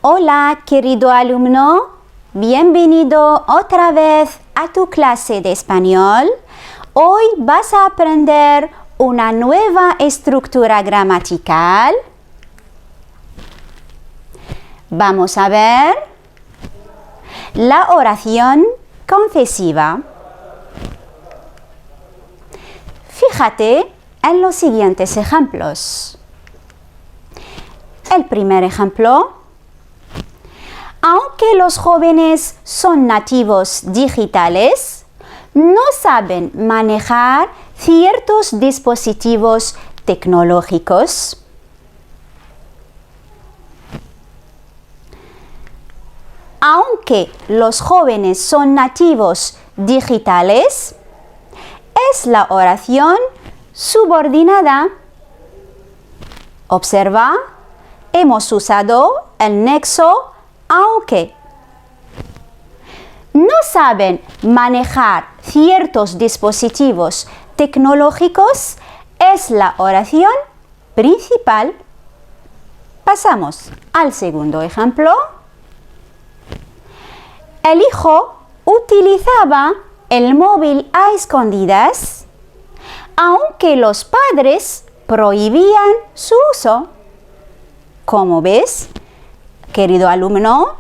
Hola, querido alumno, bienvenido otra vez a tu clase de español. Hoy vas a aprender una nueva estructura gramatical. Vamos a ver la oración concesiva. Fíjate en los siguientes ejemplos. El primer ejemplo: aunque los jóvenes son nativos digitales, no saben manejar ciertos dispositivos tecnológicos. Aunque los jóvenes son nativos digitales, es la oración subordinada. Observa, hemos usado el nexo aunque. No saben manejar ciertos dispositivos tecnológicos, es la oración principal. Pasamos al segundo ejemplo. El hijo utilizaba el móvil a escondidas, aunque los padres prohibían su uso. Como ves, querido alumno,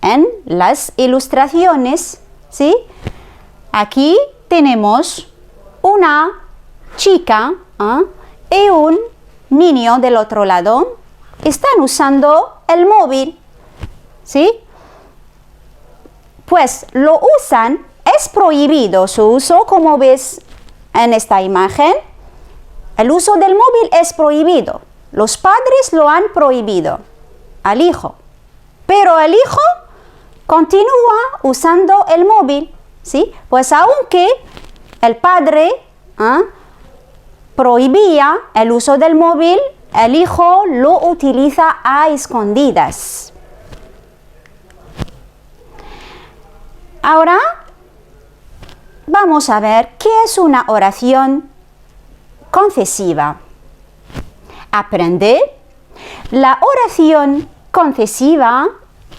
en las ilustraciones, ¿sí? Aquí tenemos una chica y un niño del otro lado. Están usando el móvil, ¿sí? Pues lo usan, es prohibido su uso, como ves en esta imagen. El uso del móvil es prohibido. Los padres lo han prohibido al hijo, pero el hijo continúa usando el móvil, ¿sí? Pues aunque el padre prohibía el uso del móvil, el hijo lo utiliza a escondidas. Ahora vamos a ver qué es una oración concesiva. Aprende. La oración concesiva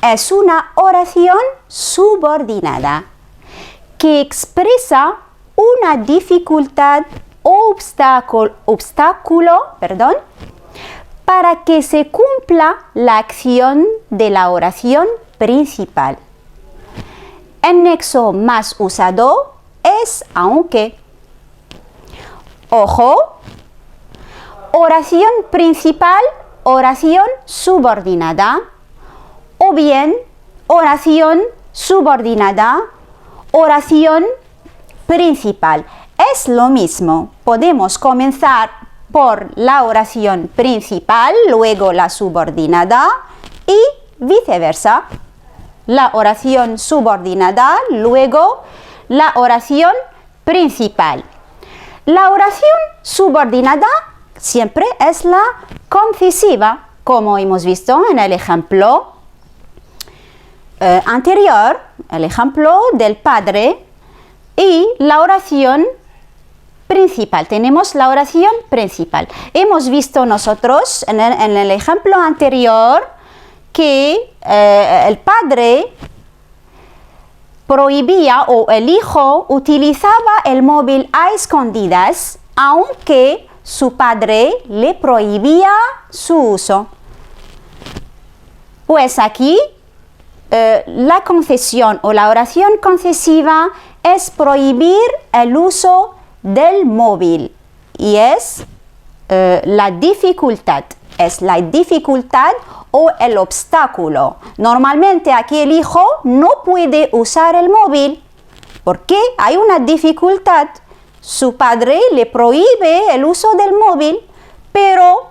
es una oración subordinada que expresa una dificultad o obstáculo, para que se cumpla la acción de la oración principal. El nexo más usado es aunque. Ojo, oración principal, oración subordinada, o bien oración subordinada, oración principal. Es lo mismo. Podemos comenzar por la oración principal, luego la subordinada y viceversa. La oración subordinada, luego la oración principal. La oración subordinada siempre es la concesiva, como hemos visto en el ejemplo anterior, el ejemplo del padre, y la oración principal. Tenemos la oración principal. Hemos visto nosotros en el ejemplo anterior que el padre prohibía o el hijo utilizaba el móvil a escondidas, aunque su padre le prohibía su uso. Pues aquí la concesión o la oración concesiva es prohibir el uso del móvil y es la dificultad. Es la dificultad o el obstáculo. Normalmente aquí el hijo no puede usar el móvil porque hay una dificultad. Su padre le prohíbe el uso del móvil, pero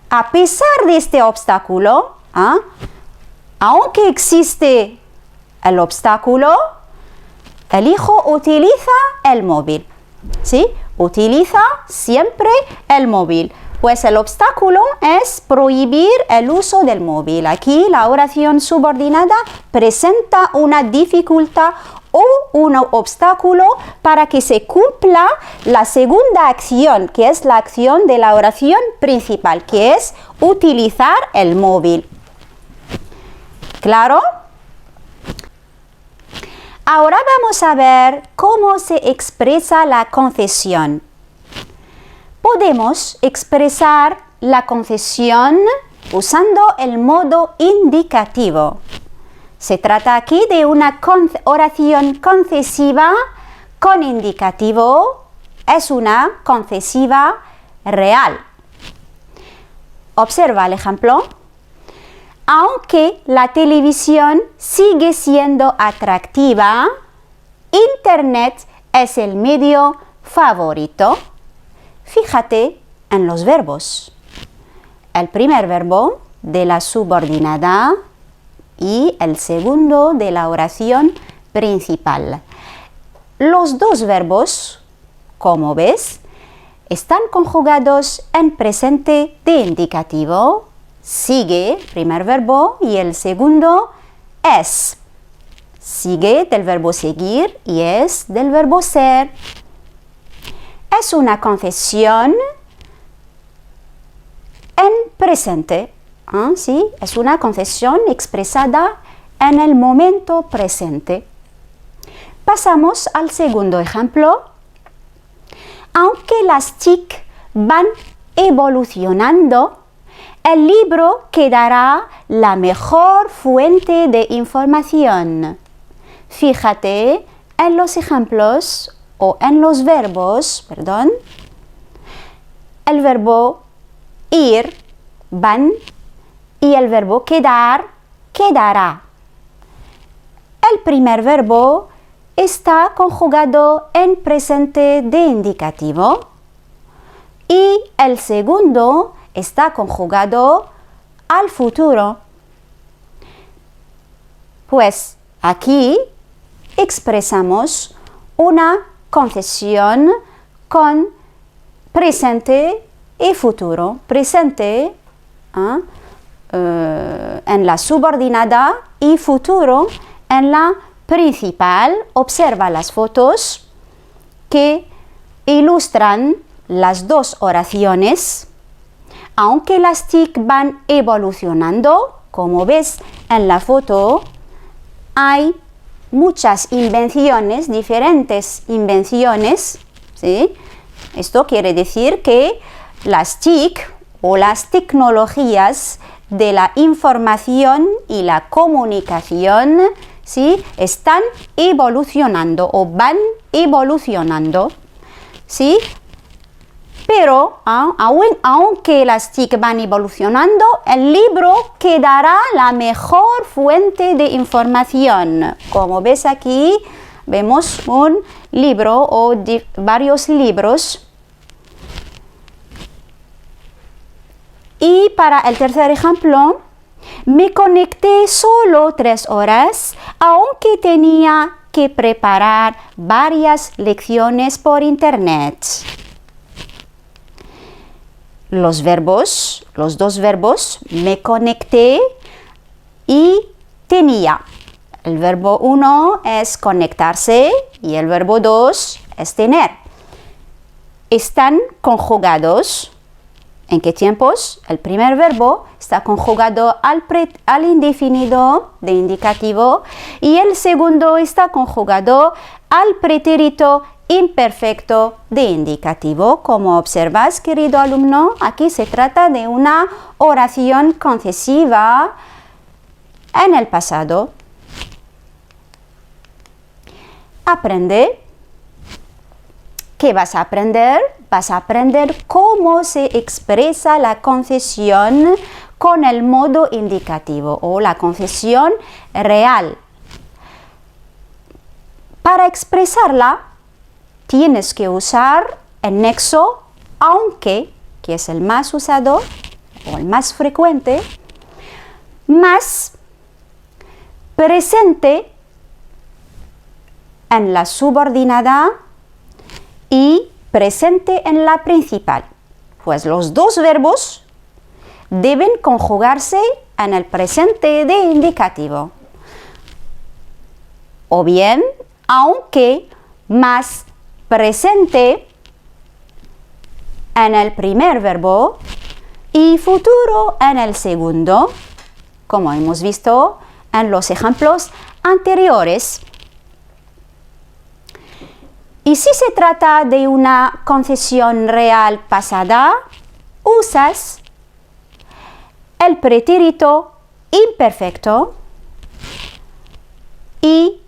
a pesar de este obstáculo, aunque existe el obstáculo, el hijo utiliza el móvil, ¿sí? Utiliza siempre el móvil. Pues el obstáculo es prohibir el uso del móvil. Aquí la oración subordinada presenta una dificultad o un obstáculo para que se cumpla la segunda acción, que es la acción de la oración principal, que es utilizar el móvil. ¿Claro? Ahora vamos a ver cómo se expresa la concesión. Podemos expresar la concesión usando el modo indicativo. Se trata aquí de una oración concesiva con indicativo. Es una concesiva real. Observa el ejemplo. Aunque la televisión sigue siendo atractiva, Internet es el medio favorito. Fíjate en los verbos. El primer verbo de la subordinada y el segundo de la oración principal. Los dos verbos, como ves, están conjugados en presente de indicativo. Sigue, primer verbo, y el segundo es. Sigue del verbo seguir y es del verbo ser. Es una concesión en presente. ¿Sí? Es una concesión expresada en el momento presente. Pasamos al segundo ejemplo. Aunque las TIC van evolucionando, el libro quedará la mejor fuente de información. Fíjate en los ejemplos o en los verbos, el verbo ir, van, y el verbo quedar, quedará. El primer verbo está conjugado en presente de indicativo y el segundo está conjugado al futuro. Pues aquí expresamos una concesión con presente y futuro. Presente en la subordinada y futuro en la principal. Observa las fotos que ilustran las dos oraciones. Aunque las TIC van evolucionando, como ves en la foto, hay muchas invenciones, diferentes invenciones, ¿sí? Esto quiere decir que las TIC o las tecnologías de la información y la comunicación, ¿sí? Están evolucionando o van evolucionando, ¿sí? Pero aunque las TIC van evolucionando, el libro quedará la mejor fuente de información. Como ves aquí, vemos un libro o varios libros. Y para el tercer ejemplo, me conecté solo 3 horas, aunque tenía que preparar varias lecciones por internet. Los dos verbos, me conecté y tenía. El verbo 1 es conectarse y el verbo 2 es tener. Están conjugados. ¿En qué tiempos? El primer verbo está conjugado al indefinido de indicativo y el segundo está conjugado al pretérito imperfecto de indicativo. Como observas, querido alumno, aquí se trata de una oración concesiva en el pasado. Aprende. ¿Qué vas a aprender? Vas a aprender cómo se expresa la concesión con el modo indicativo o la concesión real. Para expresarla, tienes que usar el nexo aunque, que es el más usado o el más frecuente, más presente en la subordinada y presente en la principal. Pues los dos verbos deben conjugarse en el presente de indicativo. O bien, aunque más presente en el primer verbo y futuro en el segundo, como hemos visto en los ejemplos anteriores. Y si se trata de una concesión real pasada, usas el pretérito imperfecto y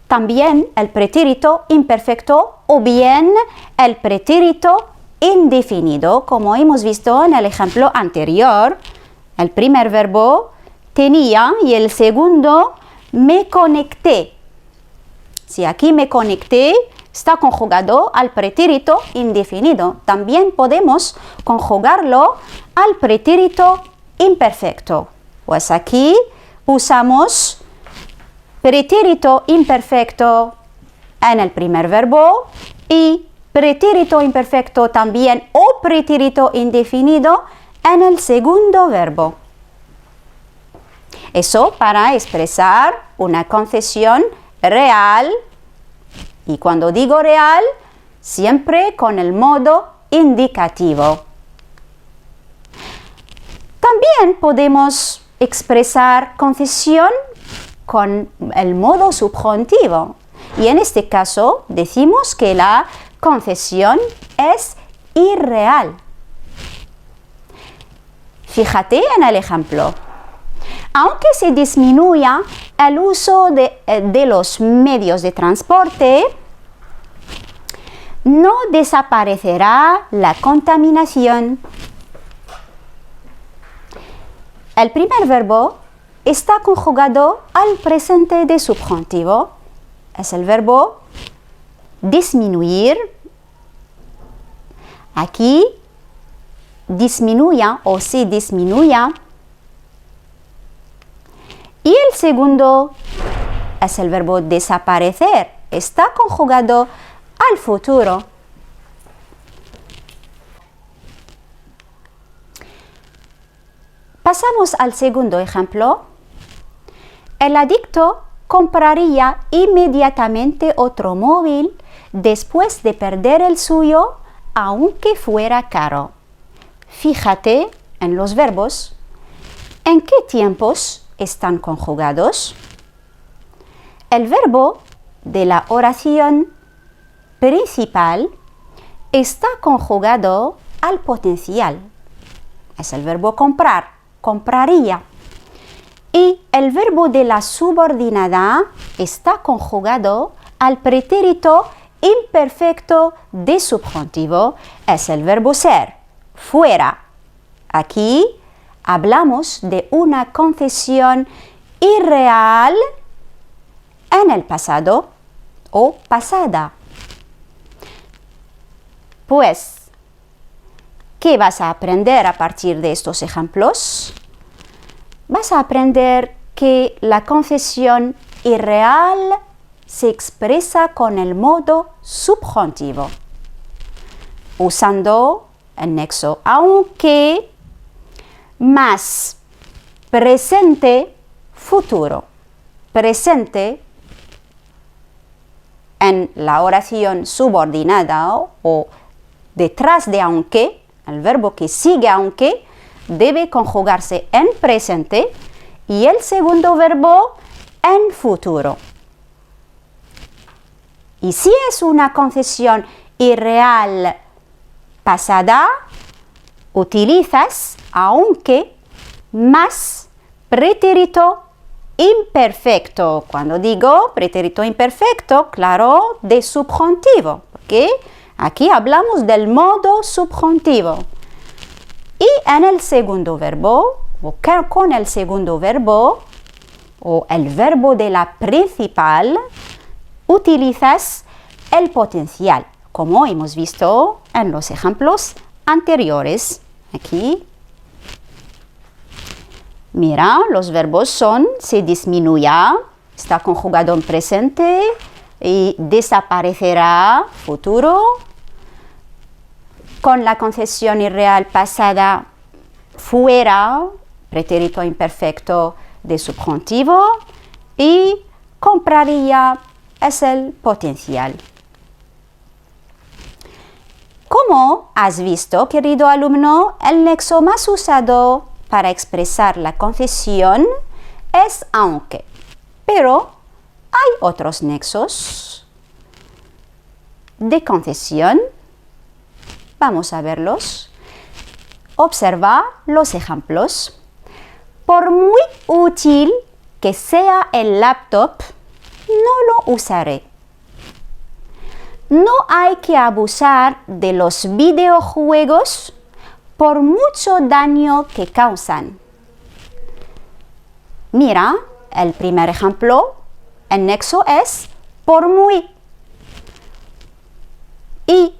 también el pretérito imperfecto o bien el pretérito indefinido, como hemos visto en el ejemplo anterior. El primer verbo tenía y el segundo me conecté. Si aquí me conecté, está conjugado al pretérito indefinido. También podemos conjugarlo al pretérito imperfecto. Pues aquí usamos pretérito imperfecto en el primer verbo y pretérito imperfecto también o pretérito indefinido en el segundo verbo. Eso para expresar una concesión real, y cuando digo real, siempre con el modo indicativo. También podemos expresar concesión con el modo subjuntivo, y en este caso decimos que la concesión es irreal. Fíjate en el ejemplo. Aunque se disminuya el uso de los medios de transporte, no desaparecerá la contaminación. El primer verbo está conjugado al presente de subjuntivo. Es el verbo disminuir. Aquí disminuya o se disminuya. Y el segundo es el verbo desaparecer. Está conjugado al futuro. Pasamos al segundo ejemplo. El adicto compraría inmediatamente otro móvil después de perder el suyo, aunque fuera caro. Fíjate en los verbos. ¿En qué tiempos están conjugados? El verbo de la oración principal está conjugado al potencial. Es el verbo comprar, compraría. Y el verbo de la subordinada está conjugado al pretérito imperfecto de subjuntivo. Es el verbo ser, fuera. Aquí hablamos de una concesión irreal en el pasado o pasada. Pues, ¿qué vas a aprender a partir de estos ejemplos? Vas a aprender que la concesión irreal se expresa con el modo subjuntivo, usando el nexo aunque más presente futuro. Presente en la oración subordinada o detrás de aunque, el verbo que sigue aunque, debe conjugarse en presente y el segundo verbo en futuro. Y si es una concesión irreal pasada, utilizas aunque más pretérito imperfecto. Cuando digo pretérito imperfecto, claro, de subjuntivo, porque aquí hablamos del modo subjuntivo. Y en el segundo verbo, o con el segundo verbo, o el verbo de la principal, utilizas el potencial, como hemos visto en los ejemplos anteriores. Aquí, mira, los verbos son se disminuya, está conjugado en presente, y desaparecerá, futuro. Con la concesión irreal pasada, fuera, pretérito imperfecto de subjuntivo, y compraría es el potencial. Como has visto, querido alumno, el nexo más usado para expresar la concesión es aunque. Pero hay otros nexos de concesión. Vamos a verlos. Observa los ejemplos. Por muy útil que sea el laptop, no lo usaré. No hay que abusar de los videojuegos por mucho daño que causan. Mira, el primer ejemplo, el nexo es por muy. ¿Y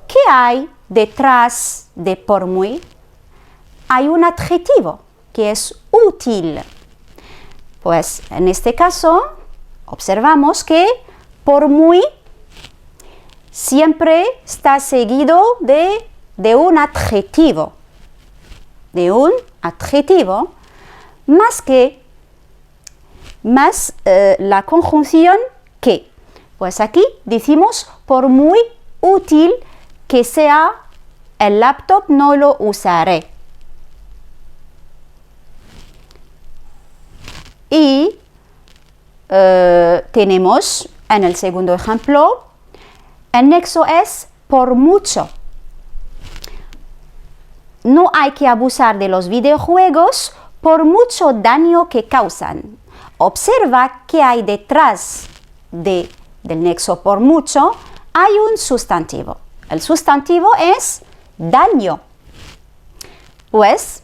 qué hay detrás de por muy? Hay un adjetivo que es útil. Pues en este caso, observamos que por muy siempre está seguido de un adjetivo. De un adjetivo, más la conjunción que. Pues aquí decimos por muy útil que sea el laptop, no lo usaré. Y tenemos en el segundo ejemplo, el nexo es por mucho. No hay que abusar de los videojuegos por mucho daño que causan. Observa que hay detrás del nexo por mucho, hay un sustantivo. El sustantivo es daño. Pues,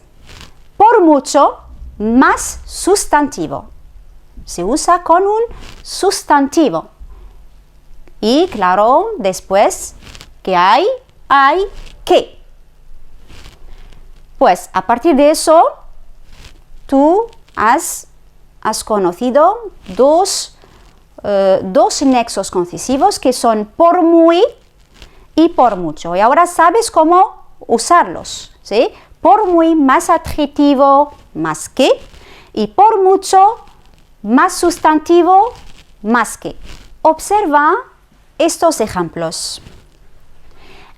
por mucho más sustantivo. Se usa con un sustantivo. Y claro, después, ¿qué hay? Hay que. Pues a partir de eso, tú has conocido dos nexos concesivos que son por muy y por mucho. Y ahora sabes cómo usarlos, ¿sí? Por muy más adjetivo más que, y por mucho más sustantivo más que. Observa estos ejemplos.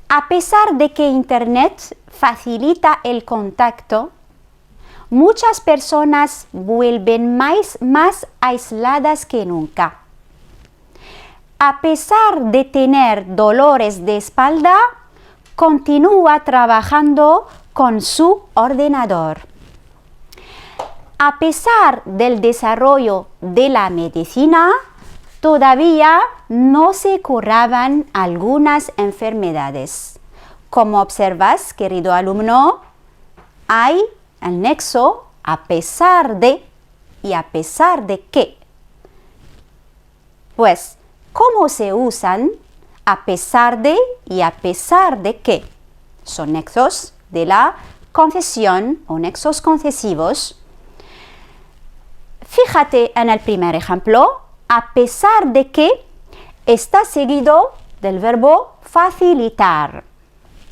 A pesar de que Internet facilita el contacto, muchas personas vuelven más aisladas que nunca. A pesar de tener dolores de espalda, continúa trabajando con su ordenador. A pesar del desarrollo de la medicina, todavía no se curaban algunas enfermedades. Como observas, querido alumno, hay el nexo a pesar de y a pesar de que. Pues, ¿cómo se usan a pesar de y a pesar de que? Son nexos de la concesión o nexos concesivos. Fíjate en el primer ejemplo, a pesar de que está seguido del verbo facilitar.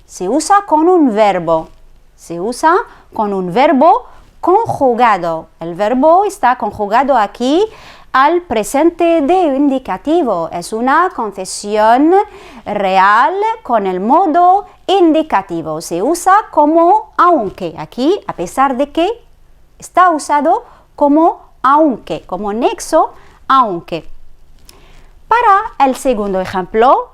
Se usa con un verbo. Se usa con un verbo conjugado. El verbo está conjugado aquí al presente de indicativo. Es una concesión real con el modo indicativo. Se usa como aunque. Aquí, a pesar de que, está usado como aunque, como nexo aunque. Para el segundo ejemplo,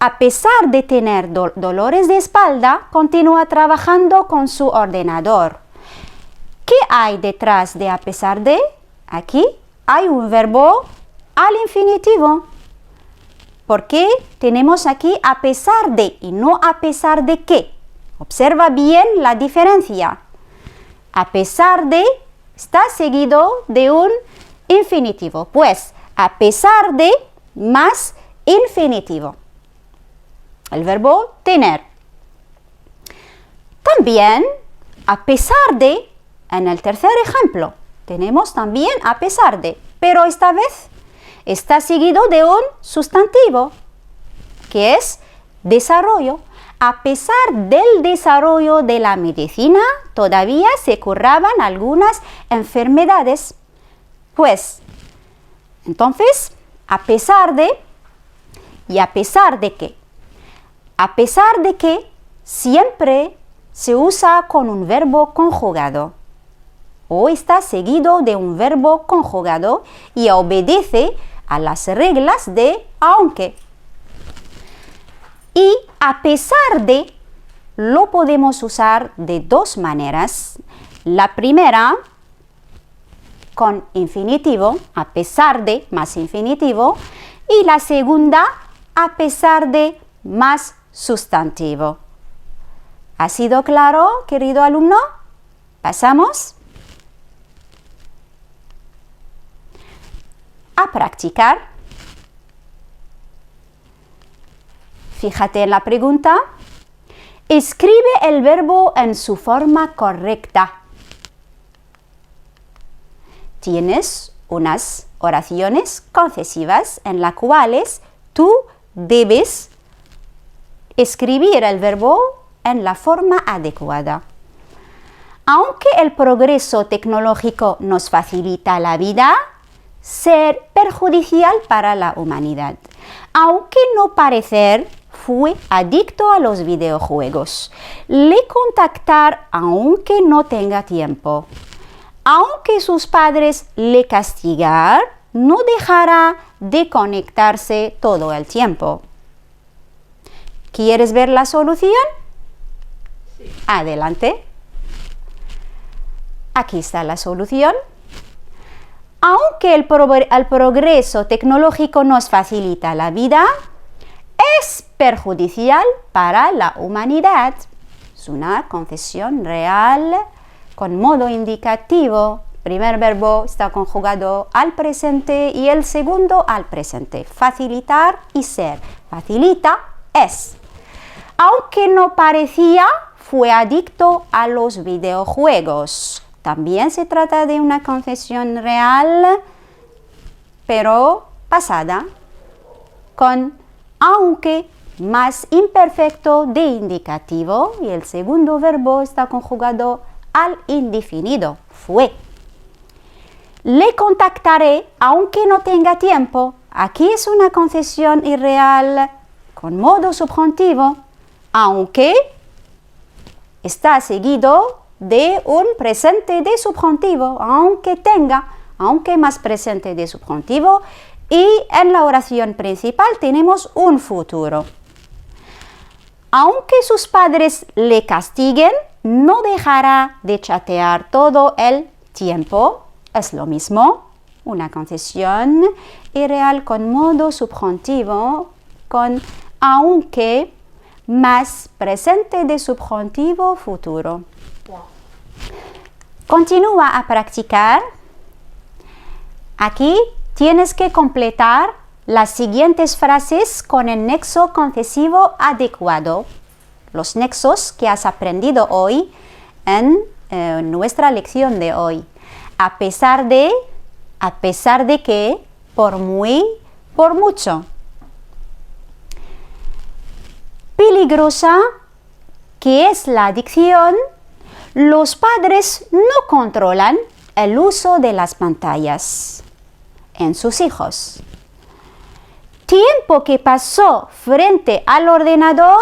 a pesar de tener dolores de espalda, continúa trabajando con su ordenador. ¿Qué hay detrás de a pesar de? Aquí hay un verbo al infinitivo. Porque tenemos aquí a pesar de y no a pesar de que. Observa bien la diferencia. A pesar de está seguido de un infinitivo. Pues a pesar de más infinitivo. El verbo tener. También, a pesar de, en el tercer ejemplo, tenemos también a pesar de, pero esta vez está seguido de un sustantivo, que es desarrollo. A pesar del desarrollo de la medicina, todavía se curaban algunas enfermedades. Pues, entonces, a pesar de y a pesar de que. A pesar de que siempre se usa con un verbo conjugado o está seguido de un verbo conjugado y obedece a las reglas de aunque. Y a pesar de lo podemos usar de dos maneras. La primera con infinitivo, a pesar de más infinitivo, y la segunda a pesar de más sustantivo. ¿Ha sido claro, querido alumno? Pasamos a practicar. Fíjate en la pregunta. Escribe el verbo en su forma correcta. Tienes unas oraciones concesivas en las cuales tú debes escribir el verbo en la forma adecuada. Aunque el progreso tecnológico nos facilita la vida, ser perjudicial para la humanidad. Aunque no parecer, fue adicto a los videojuegos. Le contactar aunque no tenga tiempo. Aunque sus padres le castigar, no dejará de conectarse todo el tiempo. ¿Quieres ver la solución? Sí. Adelante. Aquí está la solución. Aunque el progreso tecnológico nos facilita la vida, es perjudicial para la humanidad. Es una concesión real con modo indicativo. El primer verbo está conjugado al presente y el segundo al presente. Facilitar y ser. Facilita es. Aunque no parecía, fue adicto a los videojuegos. También se trata de una concesión real, pero pasada, con aunque más imperfecto de indicativo y el segundo verbo está conjugado al indefinido, fue. Le contactaré aunque no tenga tiempo. Aquí es una concesión irreal con modo subjuntivo, aunque está seguido de un presente de subjuntivo, aunque tenga, aunque más presente de subjuntivo, y en la oración principal tenemos un futuro. Aunque sus padres le castiguen, no dejará de chatear todo el tiempo. Es lo mismo, una concesión irreal con modo subjuntivo, con aunque más presente de subjuntivo futuro. Continúa a practicar. Aquí tienes que completar las siguientes frases con el nexo concesivo adecuado. Los nexos que has aprendido hoy en nuestra lección de hoy. A pesar de que, por muy, por mucho. Peligrosa, que es la adicción. Los padres no controlan el uso de las pantallas en sus hijos. Tiempo que pasó frente al ordenador,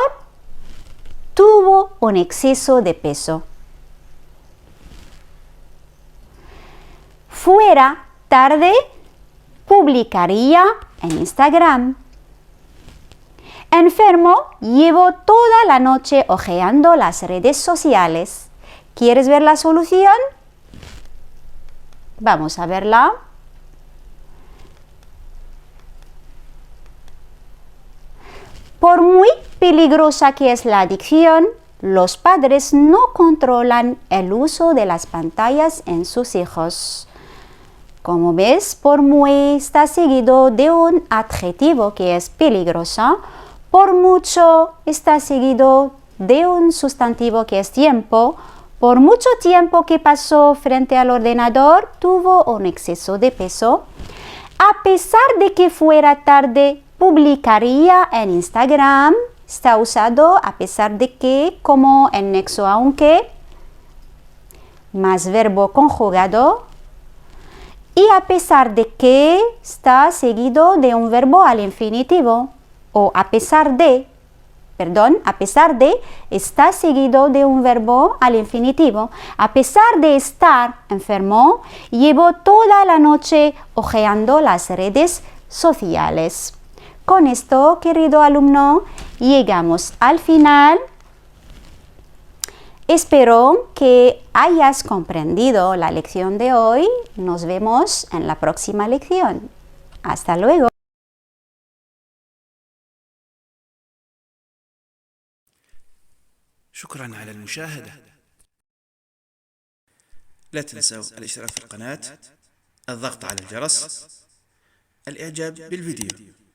tuvo un exceso de peso. Fuera tarde, publicaría en Instagram. Enfermo, llevo toda la noche hojeando las redes sociales. ¿Quieres ver la solución? Vamos a verla. Por muy peligrosa que es la adicción, los padres no controlan el uso de las pantallas en sus hijos. Como ves, por muy está seguido de un adjetivo que es peligrosa. Por mucho está seguido de un sustantivo que es tiempo. Por mucho tiempo que pasó frente al ordenador, tuvo un exceso de peso. A pesar de que fuera tarde, publicaría en Instagram. Está usado a pesar de que, como en nexo aunque, más verbo conjugado. Y a pesar de que está seguido de un verbo al infinitivo. O a pesar de, perdón, a pesar de está seguido de un verbo al infinitivo. A pesar de estar enfermo, llevo toda la noche hojeando las redes sociales. Con esto, querido alumno, llegamos al final. Espero que hayas comprendido la lección de hoy. Nos vemos en la próxima lección. Hasta luego. شكرا على المشاهدة. لا تنسوا الاشتراك في القناة، الضغط على الجرس، الإعجاب بالفيديو.